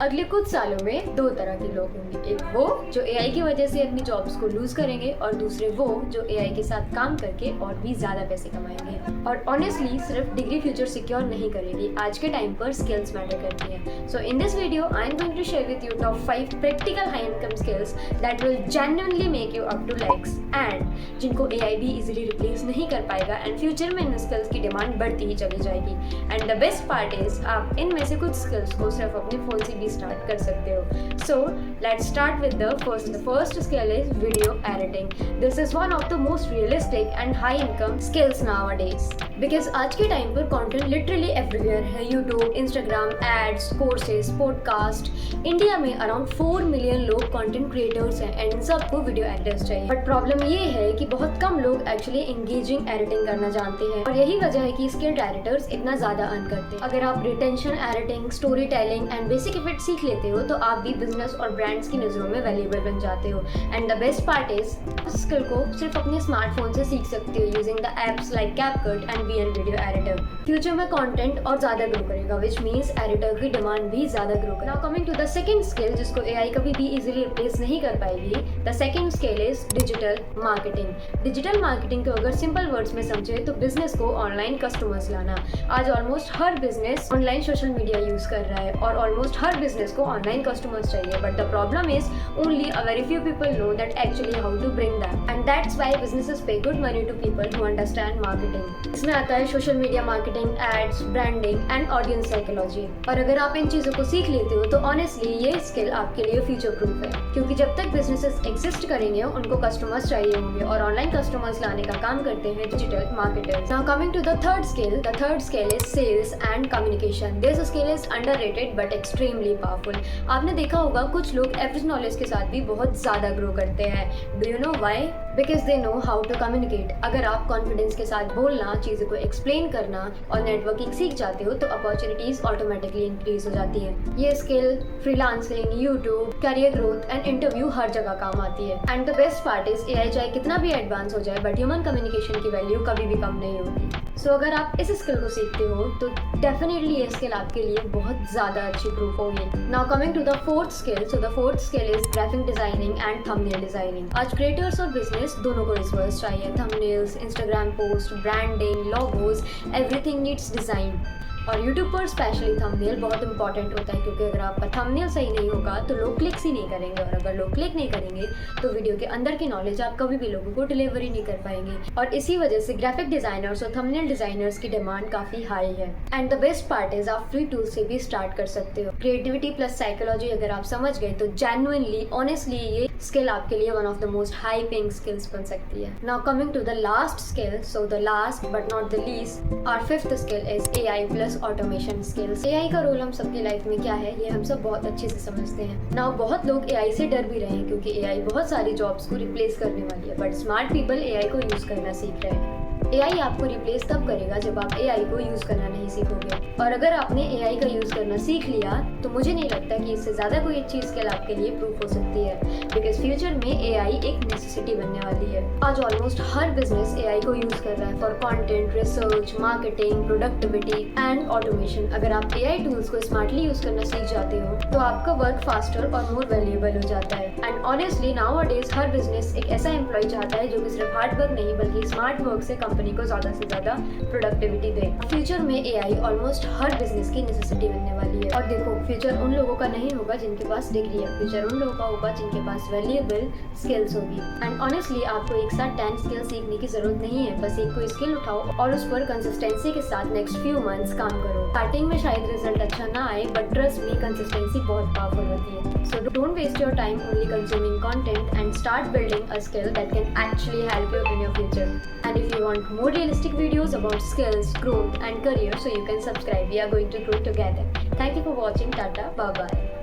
अगले कुछ सालों में दो तरह के लोग होंगे, एक वो जो एआई की वजह से अपनी जॉब्स को लूज करेंगे और दूसरे वो जो एआई के साथ काम करके और भी ज्यादा पैसे कमाएंगे। और ऑनेस्टली सिर्फ डिग्री फ्यूचर सिक्योर नहीं करेगी, आज के टाइम पर स्किल्स मैटर करती हैं। So in this video I am going to share with you top 5 practical high income skills that will genuinely make you up to lakhs and जिनको AI भी easily replace नहीं कर पाएगा एंड फ्यूचर में इन skills की demand बढ़ती ही चली जाएगी। And the best part is आप इनमें से कुछ स्किल्स को सिर्फ अपने फोन से भी स्टार्ट कर सकते हो। So let's start with the first skill is video editing. This is one of the most realistic and high income skills nowadays because आज के टाइम पर कंटेंट लिटरली एवरीवेयर है। YouTube, Instagram, ads, courses, podcast. India में around 4 million लोग content creators हैं and इन सबको video editors चाहिए। बट प्रॉब्लम ये है कि बहुत कम लोग एक्चुअली एंगेजिंग एडिटिंग करना जानते हैं और यही वजह है कि स्किल्ड एडिटर्स इतना ज्यादा अर्न करते हैं। अगर आप retention editing, story telling and basic effect सीख लेते हो तो आप भी बिजनेस और ब्रांड्स की नजरों में वैल्यूएबल बन जाते हो। And the best part is इस स्किल को सिर्फ अपने स्मार्टफोन से सीख सकते हो using the apps like CapCut and VN video editor. Future में कंटेंट और ज्यादा ग्रो करेगा विच मींस एडिटर की डिमांड भी ज्यादा ग्रो करेगा। Now coming to the second skill जिसको एआई कभी भी इजीली रिप्लेस नहीं कर पाएगी, the second skill is digital marketing. Digital marketing को अगर सिंपल वर्ड्स में समझे तो बिजनेस को ऑनलाइन कस्टमर्स लाना। आज ऑलमोस्ट हर business online social media use कर रहा है और ऑलमोस्ट हर बिजनेस को ऑनलाइन कस्टमर्स चाहिए। But the problem is only a very few people know that actually how to bring that and that's why businesses pay good money to people who understand marketing. इसमें आता है social media marketing, ads, branding and audience psychology. और अगर आप इन चीजों को सीख लेते हो तो ऑनेस्टली ये स्किल आपके लिए फ्यूचर प्रूफ है, क्योंकि जब तक बिजनेसेस एग्जिस्ट करेंगे उनको कस्टमर्स चाहिए होंगे और ऑनलाइन कस्टमर्स लाने का काम करते हैं digital marketers. Now coming to the third skill is sales and communication. This skill is underrated but extremely powerful. आपने देखा होगा कुछ लोग एवरेज नॉलेज के साथ भी बहुत ज्यादा ग्रो करते हैं। Do you know why? Because they know how to communicate. अगर आप कॉन्फिडेंस के साथ बोलना, चीज़ों को एक्सप्लेन करना और नेटवर्किंग सीख जाते हो तो अपॉर्चुनिटीज ऑटोमेटिकली इंक्रीज हो जाती है। ये skill freelancing, YouTube, career growth and interview हर जगह काम आती है। And the best part is AI चाहे कितना भी एडवांस हो जाए बट ह्यूमन कम्युनिकेशन की वैल्यू कभी भी कम नहीं होगी। सो अगर आप इस स्किल को सीखते हो तो डेफिनेटली ये स्किल आपके लिए बहुत ज़्यादा अच्छी प्रूफ होगी। Now coming to the fourth skill, so the fourth skill is graphic designing and thumbnail designing. आज क्रिएटर्स और बिजनेस दोनों को रिसोर्स चाहिए। Thumbnails, Instagram post, branding, logos, everything needs design. और यूट्यूब पर स्पेशली थंबनेल बहुत important होता है, क्योंकि अगर आपका थंबनेल सही नहीं होगा तो लोग क्लिक्स ही नहीं करेंगे और अगर लोग क्लिक नहीं करेंगे तो वीडियो के अंदर की नॉलेज आप कभी भी लोगों को डिलीवर ही नहीं कर पाएंगे। और इसी वजह से ग्राफिक डिजाइनर्स और थंबनेल डिजाइनर्स की डिमांड काफ़ी हाई है। And the best part is आप फ्री टूल से भी स्टार्ट कर सकते हो। क्रिएटिविटी प्लस साइकोलॉजी अगर आप समझ गए तो जेन्युइनली ऑनेस्टली ये स्किल आपके लिए one of the most high paying skills बन सकती है। Now coming to the last skill, so the last but not the least, our fifth skill is AI plus automation skills. AI का role हम सबकी life में क्या है ये हम सब बहुत अच्छे से समझते हैं। नाउ बहुत लोग एआई से डर भी रहे हैं क्योंकि एआई बहुत सारी जॉब्स को रिप्लेस करने वाली है, बट स्मार्ट पीपल एआई को यूज करना सीख रहे हैं। एआई आपको रिप्लेस तब करेगा जब आप एआई को यूज करना नहीं सीखोगे, और अगर आपने एआई का यूज करना सीख लिया तो मुझे नहीं लगता कि इससे ज्यादा कोई अच्छी स्किल आपके लिए प्रूफ हो सकती है, बिकॉज फ्यूचर में एआई एक नेसेसिटी बनने वाली है। आज ऑलमोस्ट हर बिजनेस एआई को यूज कर रहा है for content, research, marketing, productivity and automation. अगर आप एआई टूल्स को स्मार्टली यूज करना सीख जाते हो तो आपका वर्क फास्टर और मोर वैल्यूएबल हो जाता है। And honestly nowadays her business एक ऐसा एम्प्लॉय चाहता है जो कि सिर्फ हार्ड वर्क नहीं बल्कि स्मार्ट वर्क से कंपनी को ज्यादा से ज्यादा प्रोडक्टिविटी दे। फ्यूचर में एआई ऑलमोस्ट हर बिजनेस की नेसेसिटी बनने वाली है। और देखो, फ्यूचर उन लोगों का नहीं होगा जिनके पास डिग्री है, फ्यूचर उन लोगों का होगा जिनके पास वैल्यूएबल स्किल्स होगी। एंड ऑनेस्टली आपको एक साथ 10 स्किल सीखने की जरूरत नहीं है, बस एक कोई स्किल उठाओ और उस पर कंसिस्टेंसी के साथ नेक्स्ट फ्यू मंथ्स काम करो। स्टार्टिंग में शायद रिजल्ट अच्छा ना आए बट ट्रस्ट मी कंसिस्टेंसी बहुत पावरफुल होती है। So don't waste your time only consuming content and start building a skill that can actually help you in your future. And if you want more realistic videos about skills, growth and career, so you can subscribe. We are going to grow together. Thank you for watching. Tata. Bye bye.